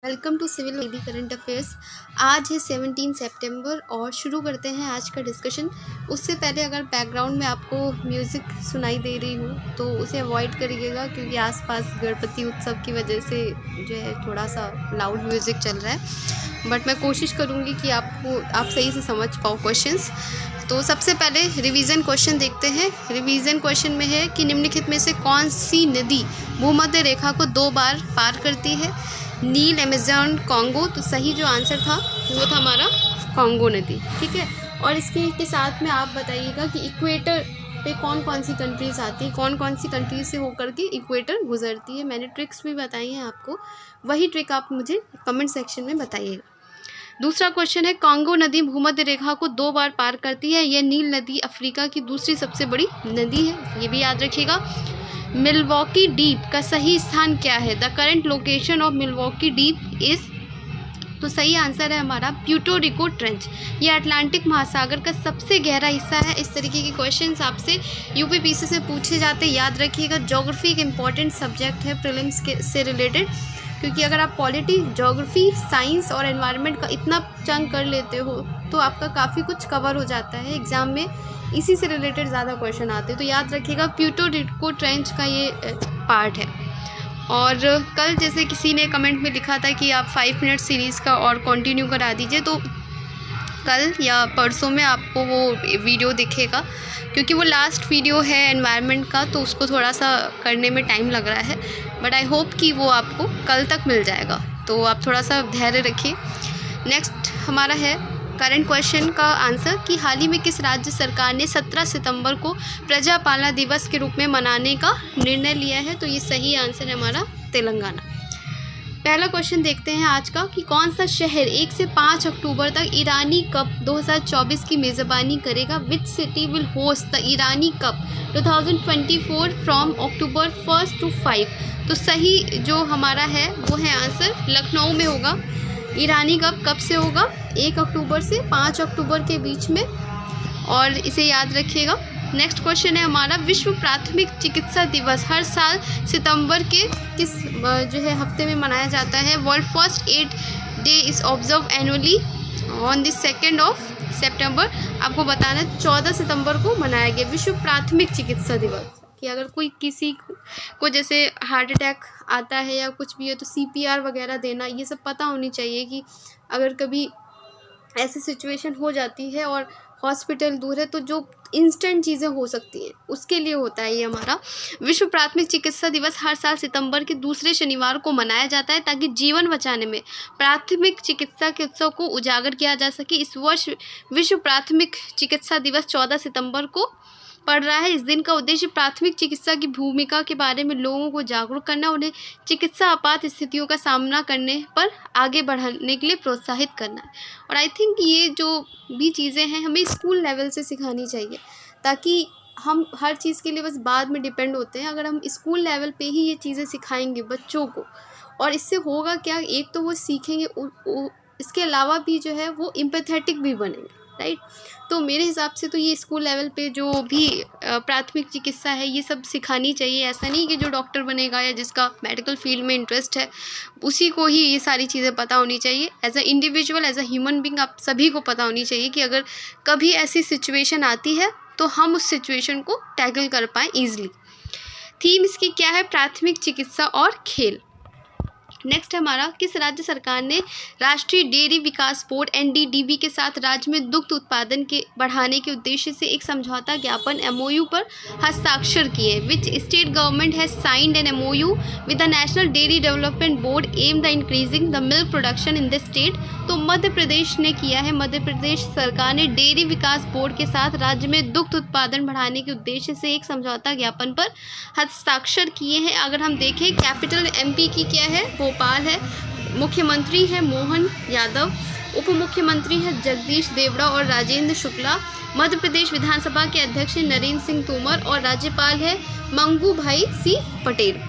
Welcome to civil daily current affairs. आज है 17 सितंबर और शुरू करते हैं आज का डिस्कशन। उससे पहले अगर बैकग्राउंड में आपको म्यूज़िक सुनाई दे रही हो तो उसे अवॉइड करिएगा, क्योंकि आसपास गणपति उत्सव की वजह से जो है थोड़ा सा लाउड म्यूज़िक चल रहा है। बट मैं कोशिश करूँगी कि आप सही से समझ पाओ क्वेश्चंस। तो सबसे पहले रिवीजन क्वेश्चन देखते हैं। रिवीजन क्वेश्चन में है कि निम्नलिखित में से कौन सी नदी भूमध्य रेखा को 2 बार पार करती है? नील, अमेजन, कॉन्गो। तो सही जो आंसर था वो था हमारा कॉन्गो नदी। ठीक है, और इसके के साथ में आप बताइएगा कि इक्वेटर पे कौन कौन सी कंट्रीज़ आती है, कौन कौन सी कंट्रीज से होकर के इक्वेटर गुजरती है। मैंने ट्रिक्स भी बताई हैं आपको, वही ट्रिक आप मुझे कमेंट सेक्शन में बताइएगा। दूसरा क्वेश्चन है, कॉन्गो नदी भूमध्य रेखा को 2 बार पार करती है। यह नील नदी अफ्रीका की दूसरी सबसे बड़ी नदी है, ये भी याद रखिएगा। मिल्वॉकी डीप का सही स्थान क्या है? The current location of Milwaukee deep is. तो सही आंसर है हमारा प्यूर्टो रिको ट्रेंच। ये अटलांटिक महासागर का सबसे गहरा हिस्सा है। इस तरीके के क्वेश्चंस आपसे यूपीपीसी से पूछे जाते, याद रखिएगा। ज्योग्राफी एक इंपॉर्टेंट सब्जेक्ट है प्रीलिम्स के से रिलेटेड, क्योंकि अगर आप पॉलिटी, ज्योग्राफी, साइंस और एनवायरनमेंट का इतना चंक कर लेते हो तो आपका काफ़ी कुछ कवर हो जाता है। एग्ज़ाम में इसी से रिलेटेड ज़्यादा क्वेश्चन आते हैं, तो याद रखिएगा प्यूर्टो रिको ट्रेंच का ये पार्ट है। और कल जैसे किसी ने कमेंट में लिखा था कि आप 5 मिनट सीरीज़ का और कंटिन्यू करा दीजिए, तो कल या परसों में आपको वो वीडियो दिखेगा, क्योंकि वो लास्ट वीडियो है एनवायरनमेंट का, तो उसको थोड़ा सा करने में टाइम लग रहा है। बट आई होप कि वो आपको कल तक मिल जाएगा, तो आप थोड़ा सा धैर्य रखिए। नेक्स्ट हमारा है करंट क्वेश्चन का आंसर कि हाल ही में किस राज्य सरकार ने 17 सितंबर को प्रजापालना दिवस के रूप में मनाने का निर्णय लिया है? तो ये सही आंसर है हमारा तेलंगाना। पहला क्वेश्चन देखते हैं आज का कि कौन सा शहर 1 से 5 अक्टूबर तक ईरानी कप 2024 की मेज़बानी करेगा? Which city will host the Irani cup 2024 from October 1 to 5? तो सही जो हमारा है वो है आंसर लखनऊ में होगा। ईरानी कप कब से होगा? 1 अक्टूबर से 5 अक्टूबर के बीच में, और इसे याद रखिएगा। नेक्स्ट क्वेश्चन है हमारा, विश्व प्राथमिक चिकित्सा दिवस हर साल सितंबर के किस जो है हफ्ते में मनाया जाता है? World first aid day is observe annually on the 2 सितंबर। आपको बताना 14 सितंबर को मनाया गया विश्व प्राथमिक चिकित्सा दिवस। कि अगर कोई किसी को जैसे हार्ट अटैक आता है या कुछ भी है तो CPR वगैरह देना, ये सब पता होनी चाहिए कि अगर कभी ऐसी सिचुएशन हो जाती है और हॉस्पिटल दूर है तो जो इंस्टेंट चीज़ें हो सकती हैं उसके लिए होता है ये हमारा विश्व प्राथमिक चिकित्सा दिवस। हर साल सितंबर के दूसरे शनिवार को मनाया जाता है ताकि जीवन बचाने में प्राथमिक चिकित्सा के उत्सव को उजागर किया जा सके। इस वर्ष विश्व प्राथमिक चिकित्सा दिवस 14 सितंबर को पड़ रहा है। इस दिन का उद्देश्य प्राथमिक चिकित्सा की भूमिका के बारे में लोगों को जागरूक करना, उन्हें चिकित्सा आपात स्थितियों का सामना करने पर आगे बढ़ाने के लिए प्रोत्साहित करना है। और आई थिंक ये जो भी चीज़ें हैं हमें स्कूल लेवल से सिखानी चाहिए, ताकि हम हर चीज़ के लिए बस बाद में डिपेंड होते हैं। अगर हम स्कूल लेवल पे ही ये चीज़ें सिखाएंगे बच्चों को, और इससे होगा क्या, एक तो वो सीखेंगे, इसके अलावा भी जो है वो एम्पैथेटिक भी बनेंगे, राइट। तो मेरे हिसाब से तो ये स्कूल लेवल पे जो भी प्राथमिक चिकित्सा है ये सब सिखानी चाहिए। ऐसा नहीं कि जो डॉक्टर बनेगा या जिसका मेडिकल फील्ड में इंटरेस्ट है उसी को ही ये सारी चीज़ें पता होनी चाहिए। As a individual, as a human being आप सभी को पता होनी चाहिए कि अगर कभी ऐसी सिचुएशन आती है तो हम उस सिचुएशन को टैकल कर पाएँ ईजिली। थीम इसकी क्या है? प्राथमिक चिकित्सा और खेल। नेक्स्ट हमारा, किस राज्य सरकार ने राष्ट्रीय डेयरी विकास बोर्ड NDDB के साथ राज्य में दुग्ध उत्पादन के बढ़ाने के उद्देश्य से एक समझौता ज्ञापन MOU पर हस्ताक्षर किए? Which state government has signed an MOU with the national dairy development board am the increasing the milk production in the state? तो मध्य प्रदेश ने किया है। मध्य प्रदेश सरकार ने डेयरी विकास बोर्ड के साथ राज्य में दुग्ध उत्पादन बढ़ाने के उद्देश्य से एक समझौता ज्ञापन पर हस्ताक्षर किए हैं। अगर हम देखें, कैपिटल MP की क्या है? भोपाल है। मुख्यमंत्री है मोहन यादव, उप मुख्यमंत्री है जगदीश देवड़ा और राजेंद्र शुक्ला। मध्य प्रदेश विधानसभा के अध्यक्ष हैं नरेंद्र सिंह तोमर और राज्यपाल है मंगू भाई सी पटेल।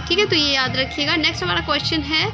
ठीक है, तो ये याद रखिएगा। नेक्स्ट हमारा क्वेश्चन है,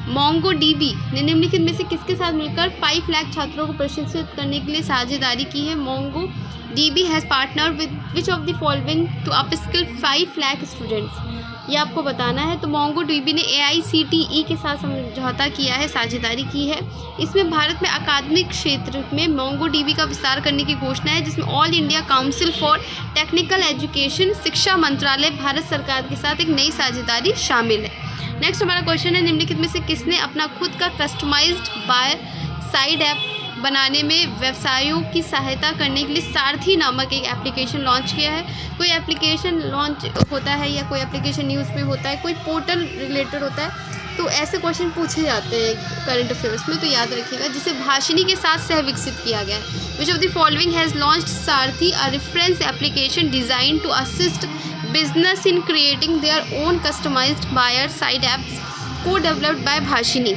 MongoDB ने निम्नलिखित में से किसके साथ मिलकर 5 लाख छात्रों को प्रशिक्षित करने के लिए साझेदारी की है? MongoDB has partner with which of the following to upskill 5 lakh students? ये आपको बताना है। तो MongoDB ने AICTE के साथ समझौता किया है, साझेदारी की है। इसमें भारत में अकादमिक क्षेत्र में MongoDB का विस्तार करने की घोषणा है, जिसमें all India council for technical education, शिक्षा मंत्रालय, भारत सरकार के साथ एक नई साझेदारी शामिल है। नेक्स्ट हमारा क्वेश्चन है, निम्नलिखित में से किसने अपना खुद का कस्टमाइज्ड बायर साइड ऐप बनाने में व्यवसायों की सहायता करने के लिए सारथी नामक एक एप्लीकेशन लॉन्च किया है? कोई एप्लीकेशन लॉन्च होता है या कोई एप्लीकेशन न्यूज़ में होता है, कोई पोर्टल रिलेटेड होता है, तो ऐसे क्वेश्चन पूछे जाते हैं करंट अफेयर्स में, तो याद रखिएगा। जिसे भाषिनी के साथ सह विकसित किया गया है। Which of the following has launched Sarathi, a reference application design to assist business in creating their own customised buyer side apps, co developed by Bhashini.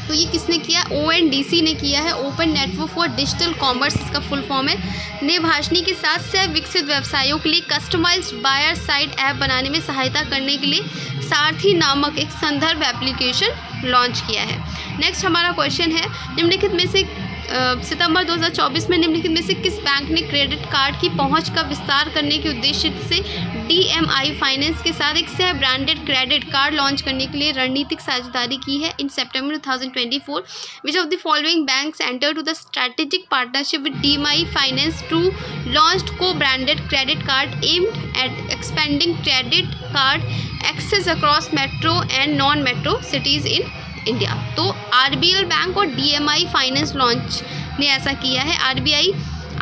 तो ये किसने किया? ONDC ने किया है, open network for digital commerce इसका फुल फॉर्म है। ने भाषिनी के साथ सह विकसित व्यवसायों के लिए कस्टमाइज्ड बायर साइड ऐप बनाने में सहायता करने के लिए सारथी नामक एक संदर्भ एप्लीकेशन लॉन्च किया है। नेक्स्ट हमारा क्वेश्चन है, निम्नलिखित में से सितंबर 2024 में निम्नलिखित में से किस बैंक ने क्रेडिट कार्ड की पहुंच का विस्तार करने के उद्देश्य से DMI फाइनेंस के साथ एक सह ब्रांडेड क्रेडिट कार्ड लॉन्च करने के लिए रणनीतिक साझेदारी की है? In September 2024 which of the following banks enter to the strategic partnership with DMI finance to launch co branded credit card aimed at expanding credit card access across metro and non metro cities in India? तो RBL bank और DMI finance launch ने ऐसा किया है।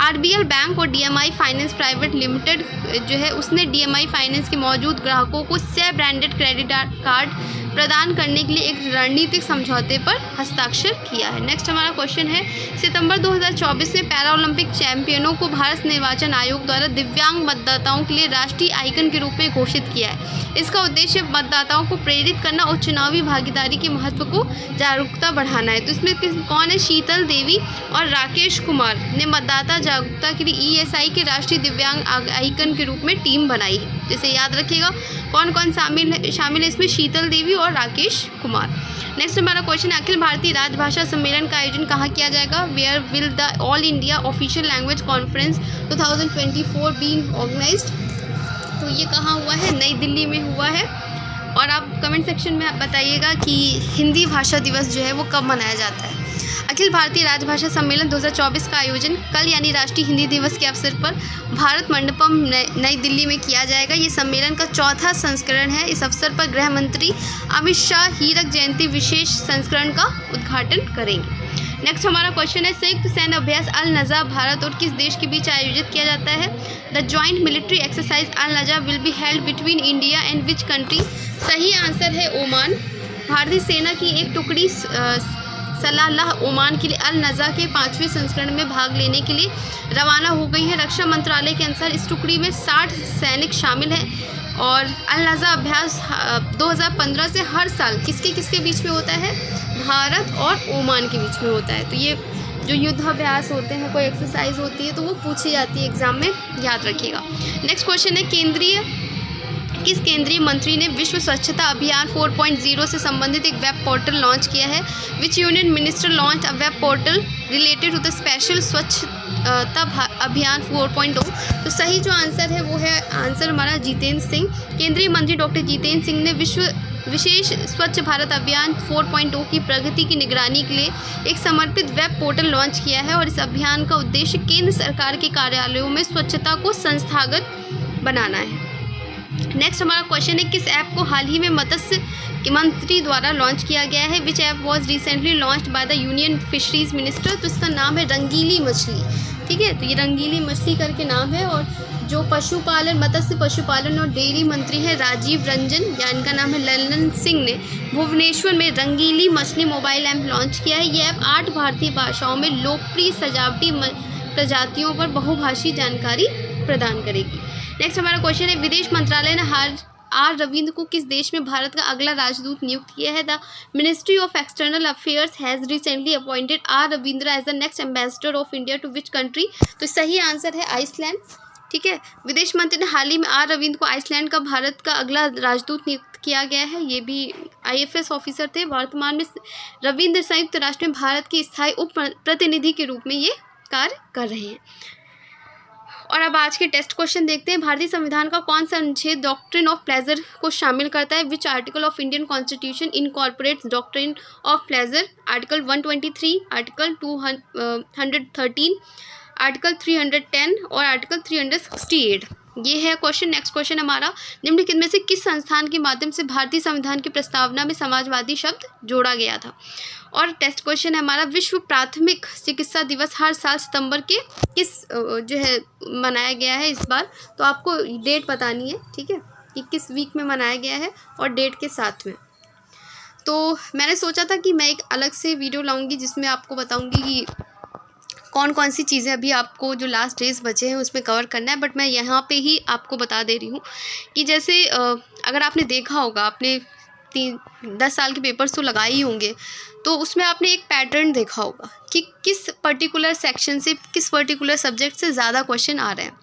RBL bank और DMI finance private limited जो है उसने DMI फाइनेंस के मौजूद ग्राहकों को सह ब्रांडेड क्रेडिट कार्ड प्रदान करने के लिए एक रणनीतिक समझौते पर हस्ताक्षर किया है। नेक्स्ट हमारा क्वेश्चन है, सितंबर 2024 में पैरा ओलंपिक चैंपियनों को भारत निर्वाचन आयोग द्वारा दिव्यांग मतदाताओं के लिए राष्ट्रीय आइकन के रूप में घोषित किया है। इसका उद्देश्य मतदाताओं को प्रेरित करना और चुनावी भागीदारी के महत्व को जागरूकता बढ़ाना है। तो इसमें कौन है? शीतल देवी और राकेश कुमार ने मतदाता जागरूकता के लिए ESI के राष्ट्रीय दिव्यांग आइकन के रूप में टीम बनाई है। जैसे याद रखिएगा कौन कौन शामिल है इसमें? शीतल देवी और राकेश कुमार। नेक्स्ट हमारा क्वेश्चन, अखिल भारतीय राजभाषा सम्मेलन का आयोजन कहाँ किया जाएगा? Where will the all India official language conference 2024 being organised? तो ये कहाँ हुआ है? नई दिल्ली में हुआ है। और आप कमेंट सेक्शन में आप बताइएगा कि हिंदी भाषा दिवस जो है वो कब मनाया जाता है। अखिल भारतीय राजभाषा सम्मेलन 2024 का आयोजन कल यानी राष्ट्रीय हिंदी दिवस के अवसर पर भारत मंडपम नई दिल्ली में किया जाएगा। ये सम्मेलन का चौथा संस्करण है। इस अवसर पर गृह मंत्री अमित शाह हीरक जयंती विशेष संस्करण का उद्घाटन करेंगे। नेक्स्ट हमारा क्वेश्चन है, संयुक्त सैन्य अभ्यास अल नज़ा भारत और किस देश के बीच आयोजित किया जाता है? The joint military exercise Al Najah will be held between India and which country? सही आंसर है ओमान। भारतीय सेना की एक टुकड़ी सलालाह ओमान के लिए अल नज़ा के 5वें संस्करण में भाग लेने के लिए रवाना हो गई है। रक्षा मंत्रालय के अनुसार इस टुकड़ी में 60 सैनिक शामिल हैं और अल नज़ा अभ्यास 2015 से हर साल किसके बीच में होता है? भारत और ओमान के बीच में होता है। तो ये जो युद्धाभ्यास होते हैं, कोई एक्सरसाइज होती है तो वो पूछी जाती है एग्जाम में, याद रखिएगा। नेक्स्ट क्वेश्चन है, किस केंद्रीय मंत्री ने विश्व स्वच्छता अभियान 4.0 से संबंधित एक वेब पोर्टल लॉन्च किया है? Which union minister launch a web portal related to the special Swachhata Abhiyan 4.0? तो सही जो आंसर है वो है आंसर हमारा जितेंद्र सिंह। केंद्रीय मंत्री डॉक्टर जितेंद्र सिंह ने विशेष स्वच्छ भारत अभियान 4.0 की प्रगति की निगरानी के लिए एक समर्पित वेब पोर्टल लॉन्च किया है और इस अभियान का उद्देश्य केंद्र सरकार के कार्यालयों में स्वच्छता को संस्थागत बनाना है। नेक्स्ट हमारा क्वेश्चन है, किस ऐप को हाल ही में मत्स्य मंत्री द्वारा लॉन्च किया गया है? विच app was recently launched by the union fisheries minister? तो इसका नाम है रंगीली मछली। ठीक है, तो ये रंगीली मछली करके नाम है। और जो मत्स्य पशुपालन और डेयरी मंत्री है राजीव रंजन, या इनका नाम है ललन सिंह, ने भुवनेश्वर में रंगीली मछली मोबाइल ऐप लॉन्च किया है। ये ऐप 8 भारतीय भाषाओं में लोकप्रिय सजावटी प्रजातियों पर बहुभाषी जानकारी प्रदान करेगी। नेक्स्ट हमारा क्वेश्चन है, विदेश मंत्रालय ने आर रविंद्र को किस देश में भारत का अगला राजदूत नियुक्त किया है? The ministry of external affairs has recently appointed R Ravindra as the next ambassador of India to which country? तो सही आंसर है आइसलैंड। ठीक है, विदेश मंत्री ने हाल ही में आर रविंद्र को आइसलैंड का भारत का अगला राजदूत नियुक्त किया गया है। ये भी IFS ऑफिसर थे। वर्तमान में रविंद्र संयुक्त राष्ट्र में भारत के स्थायी उप प्रतिनिधि के रूप में ये कार्य कर रहे हैं। और अब आज के टेस्ट क्वेश्चन देखते हैं। भारतीय संविधान का कौन सा अनुच्छेद डॉक्ट्रिन ऑफ प्लेजर को शामिल करता है? Which article of Indian constitution incorporates doctrine of pleasure? Article 123, article 213, article 310 और आर्टिकल 368। ये है क्वेश्चन। नेक्स्ट क्वेश्चन हमारा, निम्नलिखित में से किस संस्थान के माध्यम से भारतीय संविधान की प्रस्तावना में समाजवादी शब्द जोड़ा गया था? और टेस्ट क्वेश्चन है हमारा, विश्व प्राथमिक चिकित्सा दिवस हर साल सितंबर के किस जो है मनाया गया है इस बार? तो आपको डेट बतानी है, ठीक है, कि किस वीक में मनाया गया है और डेट के साथ में। तो मैंने सोचा था कि मैं एक अलग से वीडियो लाऊंगी जिसमें आपको बताऊंगी कि कौन कौन सी चीज़ें अभी आपको जो लास्ट डेज बचे हैं उसमें कवर करना है, बट मैं यहाँ पे ही आपको बता दे रही हूँ कि जैसे अगर आपने देखा होगा, आपने 10 साल के पेपर्स तो लगाए ही होंगे, तो उसमें आपने एक पैटर्न देखा होगा कि किस पर्टिकुलर सेक्शन से, किस पर्टिकुलर सब्जेक्ट से ज़्यादा क्वेश्चन आ रहे हैं।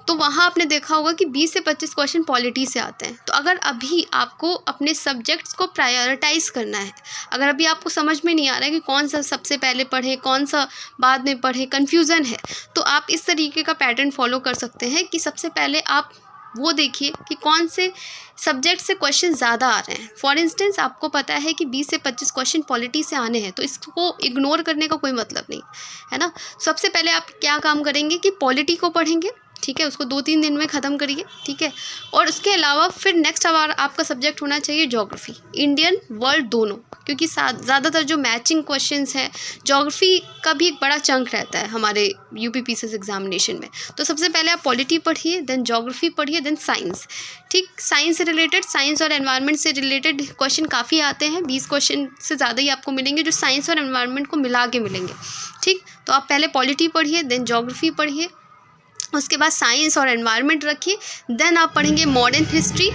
तो वहाँ आपने देखा होगा कि 20 से 25 क्वेश्चन पॉलिटी से आते हैं। तो अगर अभी आपको अपने सब्जेक्ट्स को प्रायोरिटाइज़ करना है, अगर अभी आपको समझ में नहीं आ रहा है कि कौन सा सबसे पहले पढ़े, कौन सा बाद में पढ़े, कन्फ्यूज़न है, तो आप इस तरीके का पैटर्न फॉलो कर सकते हैं कि सबसे पहले आप वो देखिए कि कौन से सब्जेक्ट से क्वेश्चन ज़्यादा आ रहे हैं। फॉर इंस्टेंस आपको पता है कि 20 से 25 क्वेश्चन पॉलिटी से आने हैं, तो इसको इग्नोर करने का कोई मतलब नहीं है ना। सबसे पहले आप क्या काम करेंगे कि पॉलिटी को पढ़ेंगे, ठीक है, उसको 2-3 दिन में ख़त्म करिए, ठीक है। और उसके अलावा फिर नेक्स्ट आपका सब्जेक्ट होना चाहिए ज्योग्राफी, इंडियन वर्ल्ड दोनों, क्योंकि ज़्यादातर जो मैचिंग क्वेश्चंस हैं ज्योग्राफी का भी एक बड़ा चंक रहता है हमारे यूपीपीसीएस एग्जामिनेशन में। तो सबसे पहले आप पॉलिटी पढ़िए, देन ज्योग्राफी पढ़िए, देन साइंस, ठीक। साइंस से रिलेटेड, साइंस और एनवायरनमेंट से रिलेटेड क्वेश्चन काफ़ी आते हैं, 20 क्वेश्चन से ज़्यादा ही आपको मिलेंगे जो साइंस और एनवायरनमेंट को मिला के मिलेंगे, ठीक। तो आप पहले पॉलिटी पढ़िए, देन ज्योग्राफी पढ़िए, उसके बाद साइंस और एनवायरनमेंट रखिए, देन आप पढ़ेंगे मॉडर्न हिस्ट्री।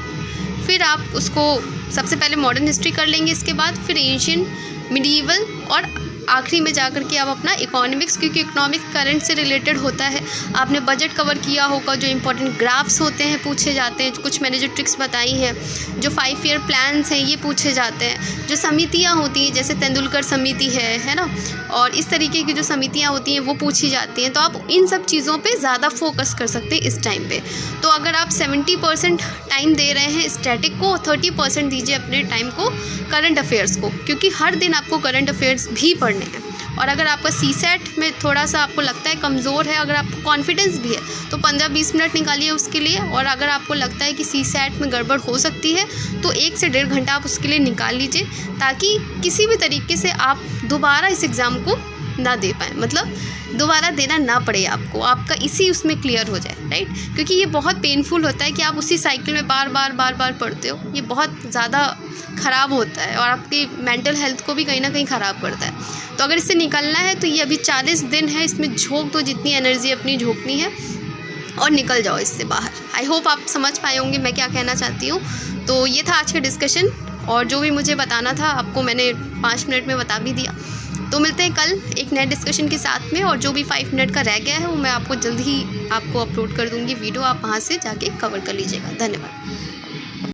फिर आप उसको सबसे पहले मॉडर्न हिस्ट्री कर लेंगे, इसके बाद फिर एंशिएंट, मिडीवल और आखिरी में जाकर के आप अपना इकोनॉमिक्स, क्योंकि इकोनॉमिक्स करंट से रिलेटेड होता है। आपने बजट कवर किया होगा, जो इंपॉर्टेंट ग्राफ्स होते हैं पूछे जाते हैं, कुछ मैंने जो ट्रिक्स बताई हैं, जो 5 ईयर प्लान्स हैं ये पूछे जाते हैं, जो समितियाँ होती हैं जैसे तेंदुलकर समिति है ना, और इस तरीके की जो समितियाँ होती हैं वो पूछी जाती हैं। तो आप इन सब चीज़ों पर ज़्यादा फोकस कर सकते हैं इस टाइम पर। तो अगर आप 70% टाइम दे रहे हैं स्टैटिक को, 30% दीजिए अपने टाइम को करंट अफेयर्स को, क्योंकि हर दिन आपको करंट अफेयर्स भी पढ़ने हैं। और अगर आपका सीसेट में थोड़ा सा आपको लगता है कमज़ोर है, अगर आपको कॉन्फिडेंस भी है, तो 15-20 मिनट निकालिए उसके लिए। और अगर आपको लगता है कि सीसेट में गड़बड़ हो सकती है, तो 1 से 1.5 घंटा आप उसके लिए निकाल लीजिए, ताकि किसी भी तरीके से आप दोबारा इस एग्ज़ाम को ना दे पाएँ, मतलब दोबारा देना ना पड़े आपको, आपका इसी उसमें क्लियर हो जाए, राइट। क्योंकि ये बहुत पेनफुल होता है कि आप उसी साइकिल में बार बार पढ़ते हो, ये बहुत ज़्यादा ख़राब होता है और आपकी मेंटल हेल्थ को भी कहीं ना कहीं ख़राब करता है। तो अगर इससे निकलना है तो ये अभी 40 दिन है, इसमें झोंक दो, जितनी एनर्जी अपनी झोंकनी है और निकल जाओ इससे बाहर। आई होप आप समझ पाए होंगे मैं क्या कहना चाहती हूँ। तो ये था आज का डिस्कशन, और जो भी मुझे बताना था आपको मैंने 5 मिनट में बता भी दिया। तो मिलते हैं कल एक नए डिस्कशन के साथ में, और जो भी 5 मिनट का रह गया है वो मैं आपको जल्द ही आपको अपलोड कर दूँगी वीडियो, आप वहाँ से जाके कवर कर लीजिएगा। धन्यवाद।